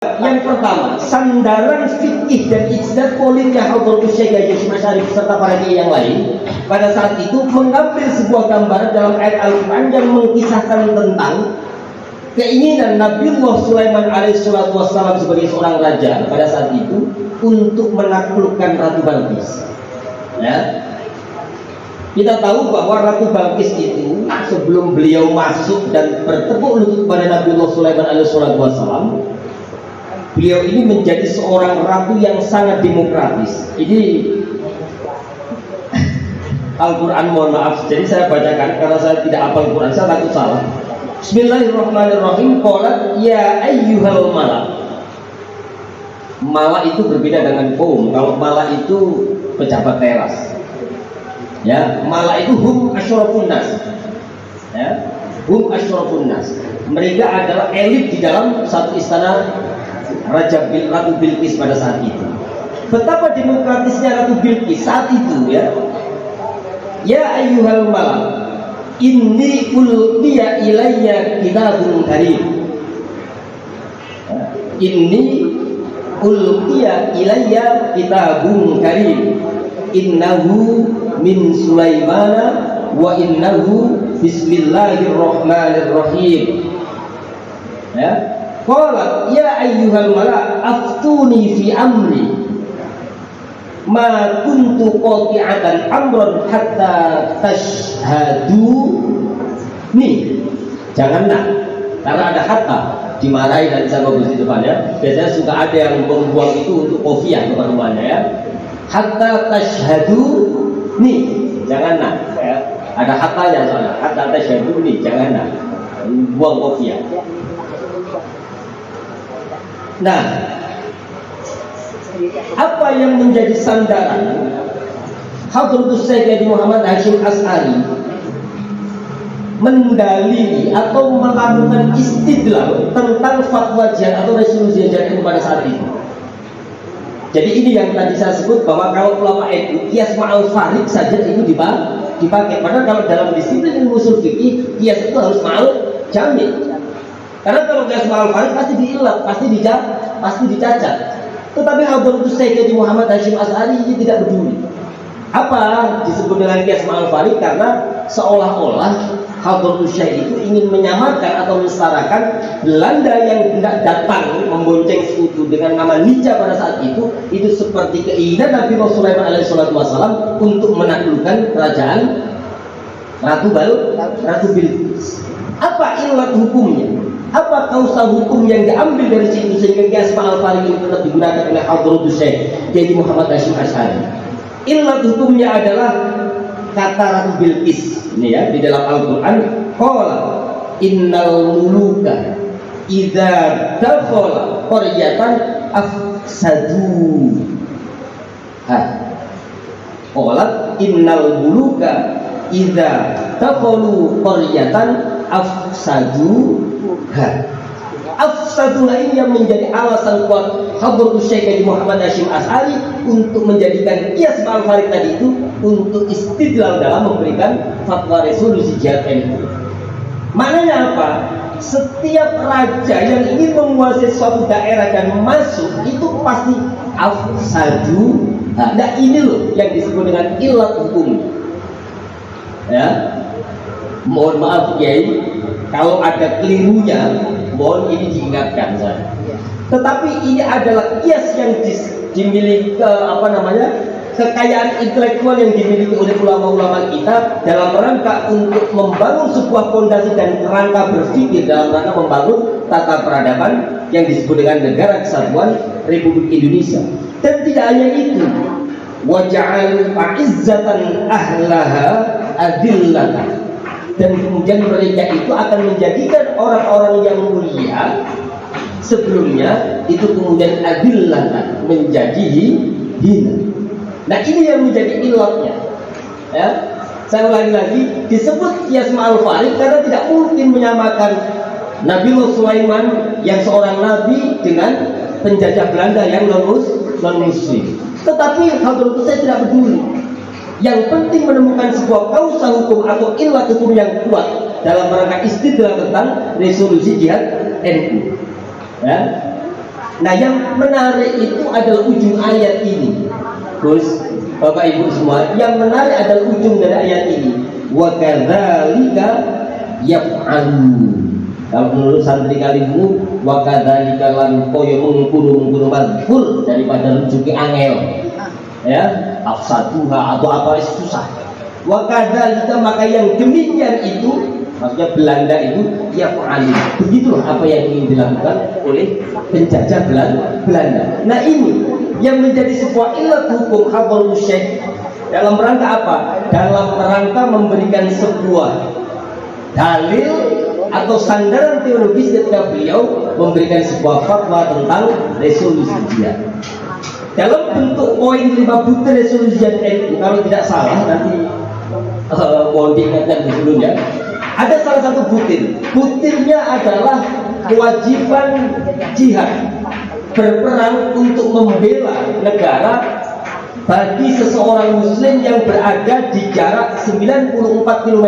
Yang pertama, sandaran fikih dan ijtihad polinnya Hadratus Syekh Hasyim Asy'ari serta para kiai yang lain pada saat itu mengambil sebuah gambaran dalam ayat Al-Quran yang mengisahkan tentang keinginan Nabiullah Sulaiman alaihissalatu wassalam sebagai seorang raja pada saat itu untuk menaklukkan Ratu Balqis. Ya. Kita tahu bahwa Ratu Balqis itu sebelum beliau masuk dan bertepuk lutut kepada Nabiullah Sulaiman alaihissalatu wassalam, beliau ini menjadi seorang ratu yang sangat demokratis. Ini Al-Quran, mohon maaf, jadi saya bacakan karena saya tidak hafal Al-Quran, saya takut salah. Bismillahirrahmanirrahim. Qalat ya ayyuhal malak. Malak itu berbeda dengan kaum. Kalau malak itu pejabat teras. Ya, malak itu hum asyrafun nas. Ya, hum asyrafun nas. Mereka adalah elit di dalam satu istana Ratu Bilqis pada saat itu. Betapa demokratisnya Ratu Bilqis saat itu, ya. Ya ayyuhal malak, inni ulqiya ilayya kitabun karim. Inni ulqiya ilayya kitabun karim. Innahu min Sulaimana wa innahu bismillahirrahmanirrahim. Ya. Qalat ya ayyuhal malak aftuni fi amri ma kuntu qati'atan amran hatta tashhadu. Nih, jangan nak, karena ada hatta dimarahi dan bisa bagus di depan ya. Biasanya suka ada yang membuang itu untuk kofiah teman-temannya ya. Hatta tashhadu, nih, jangan nak ya. Ada hattanya soalnya. Hatta tashhadu nih, jangan nak buang kofiah. Nah, apa yang menjadi sandaran Hadratus Syekh Haji Muhammad Hasyim Asy'ari mendalili atau melakukan istidlal tentang fatwa jihad atau resolusi jihad pada saat itu. Jadi ini yang tadi saya sebut bahwa kalau ulama NU qiyas ma'al farid saja itu dipakai. Padahal kalau dalam disiplin ilmu ushul fikih qiyas itu harus ma'al jami'. Karena kalau qiyas ma'al farid pasti diilat, pasti dicacat. Tetapi Hadratus Syekh Haji Muhammad Hasyim Asy'ari ini tidak peduli. Apa disebut dengan qiyas ma'al farid? Karena seolah-olah Hadratus Syekh itu ingin menyamakan atau mensetarakan Belanda yang hendak datang membonceng sekutu dengan nama Nica pada saat itu seperti keinginan Nabi Sulaiman alaihissalatu wassalam untuk menaklukkan kerajaan Ratu Bilqis. Apa ilat hukumnya? Apa kausa hukum yang diambil dari situ sehingga qiyas ma'al farid itu tetap digunakan oleh Hadratus Syekh Haji Muhammad Hasyim Asy'ari? Ilat hukumnya adalah kata Ratu Bilqis ini ya di dalam Al-Quran. Qala innal muluka idza dakhala qaryatan afsadu. Qala innal muluka idza dakhalu qaryatan afsadu. Afsadulah ini yang menjadi alasan kuat Hadratus Syekh Haji Muhammad Hasyim Asy'ari untuk menjadikan qiyas ma'al farid tadi itu untuk istidlal dalam memberikan fatwa resolusi jihad NU. Maknanya apa? Setiap raja yang ingin menguasai suatu daerah dan masuk itu pasti afsadu. Nah ini loh yang disebut dengan ilat hukum. Ya, mohon maaf Kiai, kalau ada kelirunya, mohon ini diingatkan saya. Tetapi ini adalah qiyas yang dimiliki kekayaan intelektual yang dimiliki oleh ulama-ulama kita dalam rangka untuk membangun sebuah fondasi dan rangka berpikir dalam rangka membangun tata peradaban yang disebut dengan Negara Kesatuan Republik Indonesia. Dan tidak hanya itu, waja'al a'izzatan ahlaha adillatan. Dan kemudian mereka itu akan menjadikan orang-orang yang mulia sebelumnya itu kemudian adillah, menjadi hina. Nah ini yang menjadi ilatnya ya. Saya ulangi lagi, disebut qiyas ma'al farid karena tidak mungkin menyamakan Nabiullah Sulaiman yang seorang nabi dengan penjajah Belanda yang non-muslim. Tetapi Hadratus Syekh tidak peduli. Yang penting menemukan sebuah kausa hukum atau ilat hukum yang kuat dalam rangka istidlal tentang resolusi jihad NU. Ya. Nah, yang menarik itu adalah ujung ayat ini. Terus Bapak Ibu semua, yang menarik adalah ujung dari ayat ini. Wa kadzalika yaf'alu. Kalau menurut santri kalimu, wa kadzalika lan koyo mengkudu mazkur daripada rujuki angel. Ya, afsaduha atau apa susah. Wa kadzalika, maka yang demikian itu, maksudnya Belanda itu yaf'alu. Begitulah apa yang ingin dilakukan oleh penjajah Belanda. Nah, ini yang menjadi sebuah ilat hukum hadarul syekh dalam rangka apa? Dalam rangka memberikan sebuah dalil atau sandaran teologis ketika beliau memberikan sebuah fatwa tentang resolusi jihad. Dalam bentuk poin 5 butir resolusi jihad itu, kalau tidak salah nanti mohon diingatkan sebelumnya, ada salah satu butir. Butirnya adalah kewajiban jihad, berperang untuk membela negara bagi seseorang muslim yang berada di jarak 94 km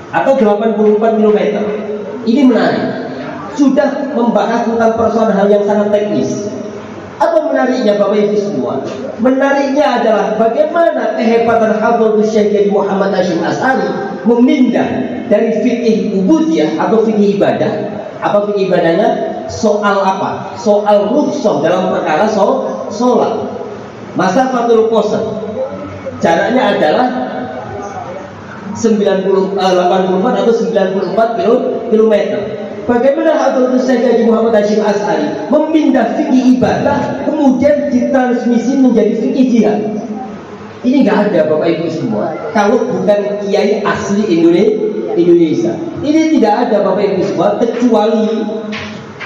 atau 84 km. Ini menarik. Sudah membahas tentang persoalan hal yang sangat teknis. Apa menariknya Bapak Ibu semua? Menariknya adalah bagaimana kehebatan Hadratul Syekh Muhammad Hasyim Asy'ari memindah dari fikih ubudiyah atau fikih ibadah. Apa fikih ibadahnya? Soal apa? Soal rukhsah dalam perkara sholat. Masafatul qasr. Jaraknya adalah 84 atau 94 km. Bagaimana Hadratul Syekh Muhammad Hasyim Asy'ari memindah fikih ibadah kemudian ditransmisi menjadi fikih jihad? Ini nggak ada Bapak Ibu semua. Kalau bukan kiai asli Indonesia, ini tidak ada Bapak Ibu semua kecuali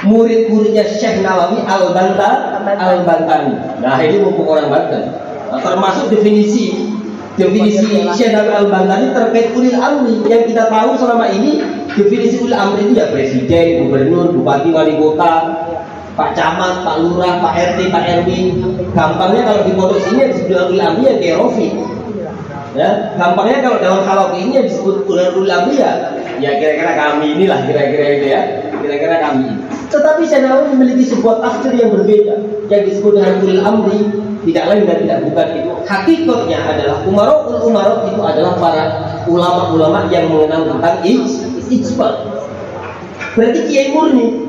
murid-muridnya Syekh Nawawi Al-Bantani. Nah, ini mumpung orang Banten. Termasuk definisi Syekh Nawawi Al-Bantani terkait ulil amri yang kita tahu selama ini. Definisi ulil amri itu ya presiden, gubernur, bupati, wali kota, Pak Camat, Pak Lurah, Pak RT, Pak RW. Gampangnya kalau di pondok sini disebut ulil amri ya kayak Rofi. Ya, gampangnya kalau dalam kalau ini yang disebut ulil amri ya kira-kira kami inilah kira-kira itu ya. Kira-kira kami. Tetapi Syekh Nawawi memiliki sebuah tafsir yang berbeda yang disebut dengan ulil amri, tidak lain dan tidak bukan itu. Hakikatnya adalah umarok itu adalah para ulama-ulama yang mengenal tentang ijma. Berarti kiai murni.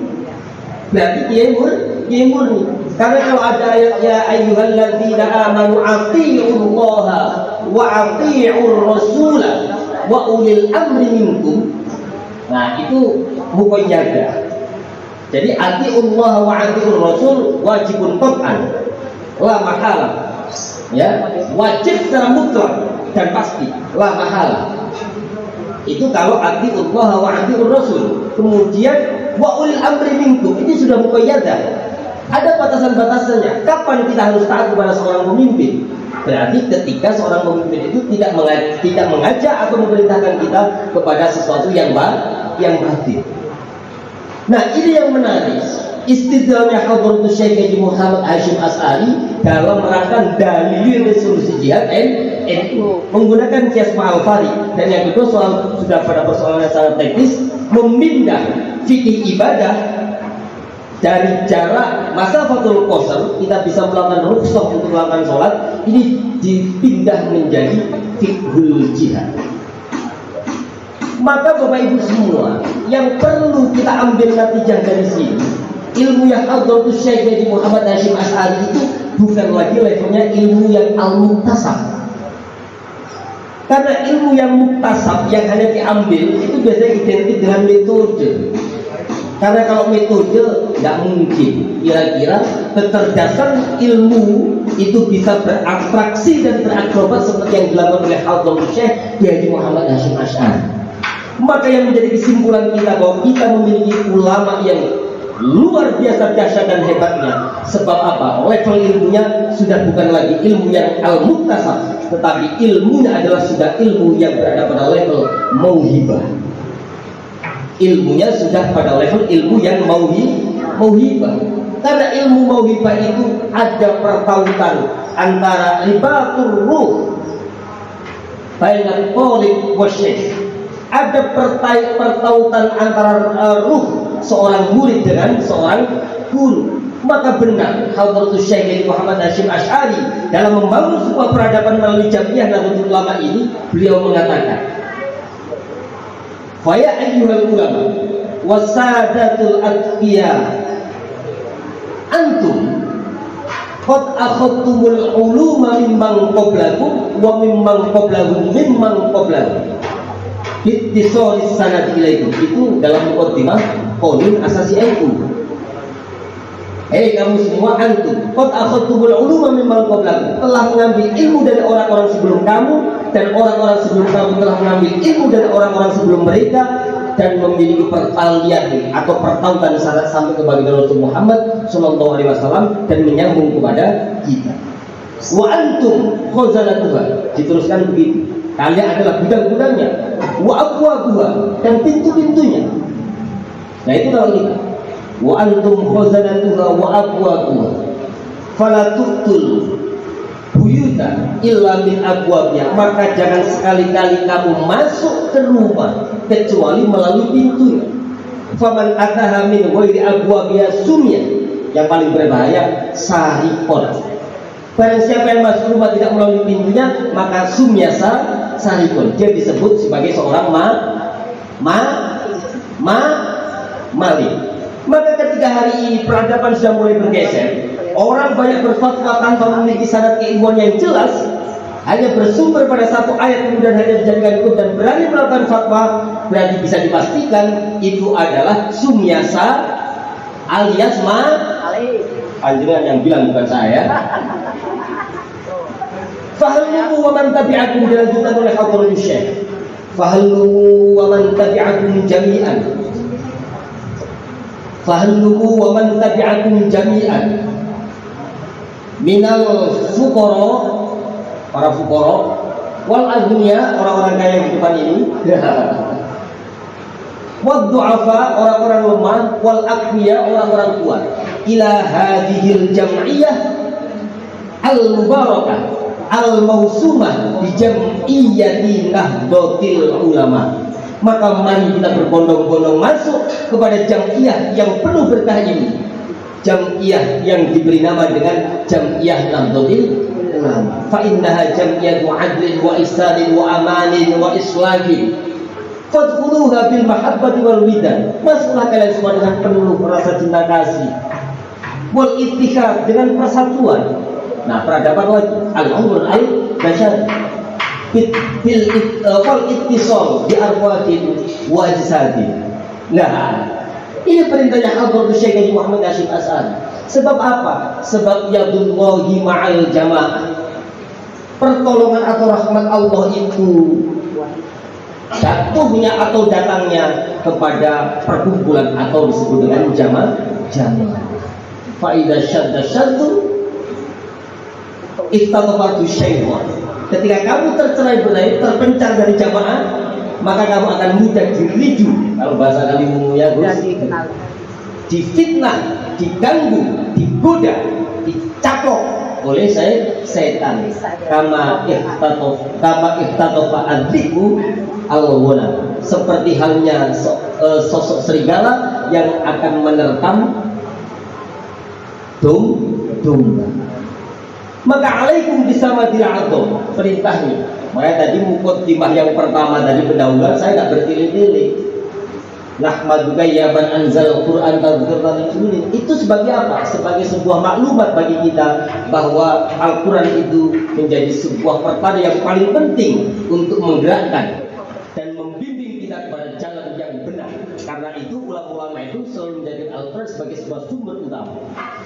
Karena kalau ada ayat ya ayyuhalladzina amanu athi'ullaha wa athi'ur rasula wa ulil amri minkum. Nah, itu muqayyadah. Jadi ati'ullaha wa ati'ur rasul wajibun qat'an. La mahala. Ya, wajib secara mutlak dan pasti, la mahala. Itu kalau ati'ullah wa ati'ur rasul. Kemudian wa ulil amri minkum, ini sudah muqayyadah. Ada batasan-batasannya. Kapan kita harus taat kepada seorang pemimpin? Berarti ketika seorang pemimpin itu tidak mengajak atau memerintahkan kita kepada sesuatu yang batil. Nah, ini yang menarik. Istidlalnya Hadratul Syekh Muhammad Hasyim Asy'ari dalam rangka dalil resolusi jihad NU menggunakan kias ma'al-fari. Dan yang kedua sudah pada persoalan yang sangat teknis, memindah fikih ibadah dari jarak masafatul qasr, kita bisa melakukan rukhsah untuk melakukan sholat, ini dipindah menjadi fiqhul jihad. Maka Bapak Ibu semua, yang perlu kita ambil natijah dari sini, ilmu yang Hadratul Syekh Muhammad Hasyim Asy'ari itu bukan lagi levelnya ilmu yang al-muktasab. Karena ilmu yang muktasab yang hanya diambil itu biasanya identik dengan metode. Karena kalau metode tidak mungkin kira-kira kecerdasan ilmu itu bisa beratraksi dan berakrobat seperti yang dilakukan oleh Hadratul Syekh Muhammad Hasyim Asy'ari. Maka yang menjadi kesimpulan kita bahwa kita memiliki ulama yang luar biasa dahsyat dan hebatnya. Sebab apa? Level ilmunya sudah bukan lagi ilmu yang al-muktasab, tetapi ilmunya adalah sudah ilmu yang berada pada level mauhibah. Ilmunya sudah pada level ilmu yang mauhibah. Karena ilmu mauhibah itu ada pertautan antara ribatul ruh bainal qalib wasyekh. Ada pertautan antara ruh seorang murid dengan seorang guru. Maka benar Hadratus Syekh Muhammad Hasyim Asy'ari dalam membangun sebuah peradaban melalui Jam'iyah Nahdlatul Ulama ini, beliau mengatakan, "Fa ya ayyuhal ulama wasadatul atqiya antum qad akhadtumul uluma mimman qablakum wa mimman qablahum mimman qablahum ittisalis sanad ilaikum." Itu dalam muqaddimah qaulun asasi ilmu. Hei kamu semua, antum qad akhadtumul uluma mimman qablakum, telah mengambil ilmu dari orang-orang sebelum kamu, dan orang-orang sebelum kamu telah mengambil ilmu dari orang-orang sebelum mereka, dan memiliki pertalian atau pertautan sampai kepada Rasulullah Muhammad sallallahu alaihi wasallam dan menyambung kepada kita. Wa antum khazanatuha, diteruskan begitu, kalian adalah gudang-gudangnya, wa abwabuha, dan pintu-pintunya. Nah itu kalau kita, wa antum khazanatuha wa abwabuha fala tu'tul buyuta illa min abwabnya, maka jangan sekali-kali kamu masuk ke rumah kecuali melalui pintunya. Faman ataha min ghairi abwabiha sumya, yang paling berbahaya sarikon. Barang siapa yang masuk rumah tidak melalui pintunya, maka sumya sarikon, dia disebut sebagai seorang maling. Maka ketika hari ini peradaban sudah mulai bergeser, orang banyak berfatwa tanpa memiliki sanad keilmuan yang jelas, hanya bersumber pada satu ayat kemudian hanya dijadikan hukum dan berani melakukan fatwa, berarti bisa dipastikan itu adalah sumyasa alias anjuran yang bilang, bukan saya. Fahallu wa man tabi'akum, dilanjutkan oleh Hadratus Syekh, fahallu wa man tabi'akum jami'an, fahallu wa man tabi'akum jami'an minal fuqara, para fuqara, wal aghniya, orang-orang kaya di depan ini, wad du'afa, orang-orang lemah, wal aqwiya, orang-orang kuat, ila hadhil jam'iyah al mubarakah al mausumah bi jam'iyyati Nahdlatul Ulama. Maka mari kita berbondong-bondong masuk kepada jam'iyah yang penuh berkah ini, jam'iyah yang diberi nama dengan Jam'iyah Nahdlatul Ulama. Fa innaha jam'iyatu 'adlin wa ihsanin wa amanin wa islahin. Fadkhuluha bil mahabbati wal widan. Masuklah kalian semua dengan penuh rasa cinta kasih. Wal ittihad, dengan persatuan. Nah, peradaban lagi al-umur al-bashar wal ittisal bi arwahil wa ajsadin. Nah, ini perintahnya Hadratus Syekh Muhammad Hasyim Asy'ari. Sebab apa? Sebab yadullahi ma'al jamaah. Pertolongan atau rahmat Allah itu jatuhnya atau datangnya kepada perkumpulan atau disebut dengan jamaah. Fa idza syadda syaddu istatafatu syaitan. Ketika kamu tercerai-berai, terpencar dari jamaah, maka kamu akan mudah diriju, kalau bahasa kalimu ya Gus, difitnah, diganggu, digoda, dicaplok oleh setan. Kama ihtatofa adliku al-ghunam, seperti halnya sosok serigala yang akan menerkam domba. Maka alaikum bisamadil adham, perintahnya. Makanya tadi muqaddimah yang pertama tadi pendahuluan saya enggak bertele-tele. Nahmaduka ya man anzal Qur'an tadhkiratan lil mu'minin. Itu sebagai apa? Sebagai sebuah maklumat bagi kita bahwa Al-Qur'an itu menjadi sebuah pertanda yang paling penting untuk menggerakkan dan membimbing kita kepada jalan yang benar. Karena itu ulama-ulama itu selalu menjadikan Al-Qur'an sebagai sebuah sumber utama.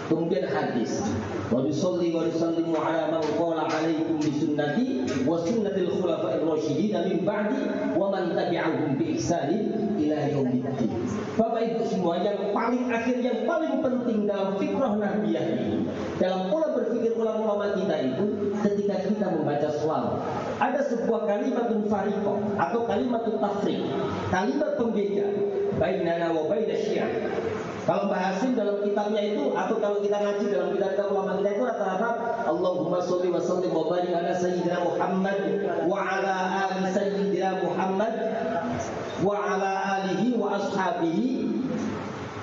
Kemudian hadis, wa yusalli wa yusallimu ala man qala alaikum bi sunnati wa sunnatil khulafa'ir rasyidin min ba'di wa man tabi'ahum bi ihsanin ila yaumiddin. Bapak Ibu semua, yang paling akhir, yang paling penting dalam fikrah nabiyah ini, dalam pola berpikir ulama-ulama kita itu, ketika kita membaca sholawat, ada sebuah kalimatun fariqah atau kalimatun tafriq, kalimat pembeda bainana wa baina syiah. Kalau bahasin dalam kitabnya itu, atau kalau kita ngaji dalam kitab ulama kita itu rata-rata Allahumma sholli wa sallim wa barik ala sayyidina Muhammad wa ala ali sayyidina Muhammad wa ala alihi wa ashabihi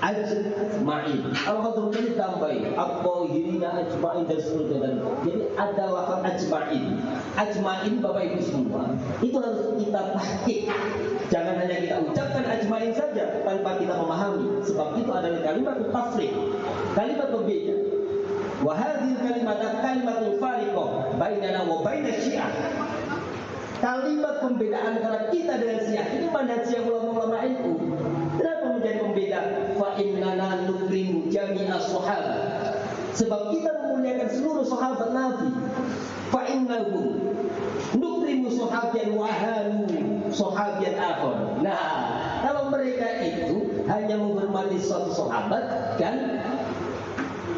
ajma'in. Al-Khadir ini tambahin at-tahirina ajma'in dan seterusnya. Jadi ada lafaz ajma'in. Ajma'in Bapak Ibu semua itu harus kita tahqiq. Jangan hanya kita ucapkan ajma'in saja tanpa kita memahami, sebab itu adalah kalimat tafriq, kalimat pembeda. Wa hadhihi kalimatun fariqah bainana wa baina Syiah. Kalimat pembedaan antara kita dengan Syiah ini manhaj ulama-ulama NU. Kenapa menjadi pembeda? Fa innana nukrimu jami'a sahabat. Sebab kita memuliakan seluruh sahabat Nabi. Fa innahu nukrimu sahabiyan wa hanu sahabiyan akhar. Nah, kalau mereka itu hanya menghormati suatu sahabat dan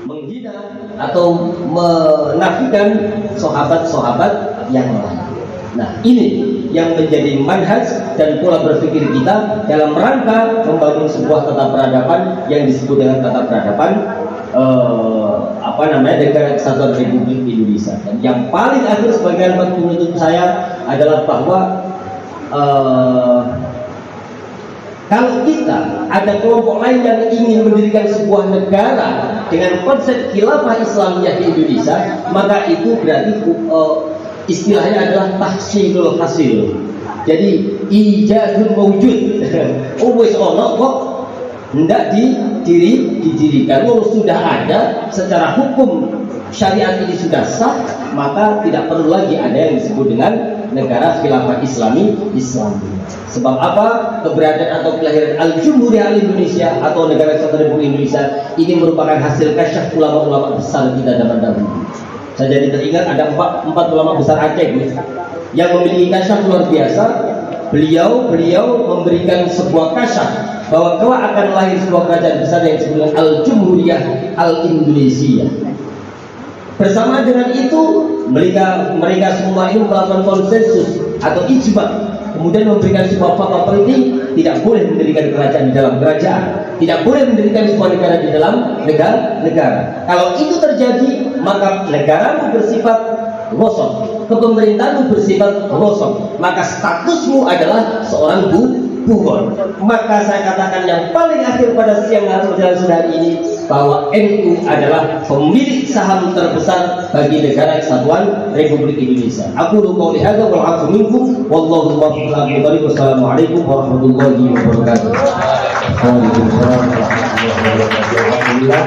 menghina atau menafikan sahabat-sahabat yang lain. Nah, ini yang menjadi manhaj dan pola berpikir kita dalam rangka membangun sebuah tata peradaban yang disebut dengan tata peradaban Negara Kesatuan Republik Indonesia. Dan yang paling akhir sebagai kalimat penutup saya adalah bahwa kalau kita ada kelompok lain yang ingin mendirikan sebuah negara dengan konsep khilafah Islamiyah di Indonesia, maka itu berarti istilahnya adalah tahsilul hasil. Jadi ijazul mawjud. Wis ono kok hendak didirikan. Kalau sudah ada secara hukum syariat ini sudah sah, maka tidak perlu lagi ada yang disebut dengan negara khilafah Islam. Sebab apa? Keberadaan atau kelahiran Al-Jumhuriyah Indonesia atau negara Kesatuan Republik Indonesia ini merupakan hasil kasyaf ulama-ulama besar kita zaman dahulu. Saya jadi teringat ada empat ulama besar Aceh yang memiliki kasyaf luar biasa. Beliau memberikan sebuah kasyaf bahwa kelak akan lahir sebuah kerajaan besar yang disebut dengan Al-Jumhuriyah Al-Indonesia. Bersama dengan itu mereka semua ini melakukan konsensus atau ijma, kemudian memberikan sebuah fatwa penting, tidak boleh mendirikan kerajaan di dalam kerajaan, tidak boleh mendirikan sebuah negara di dalam negara. Kalau itu terjadi, maka negaramu bersifat ghasab, kepemerintahanmu bersifat ghasab, maka statusmu adalah seorang buron. Maka saya katakan yang paling akhir pada siang hari ini bahwa NU adalah pemilik saham terbesar bagi negara Kesatuan Republik Indonesia. Aku qouli hadza wal 'afwu minkum wallahu a'lam. Wassalamualaikum warahmatullahi wabarakatuh. Waalaikumsalam warahmatullahi wabarakatuh.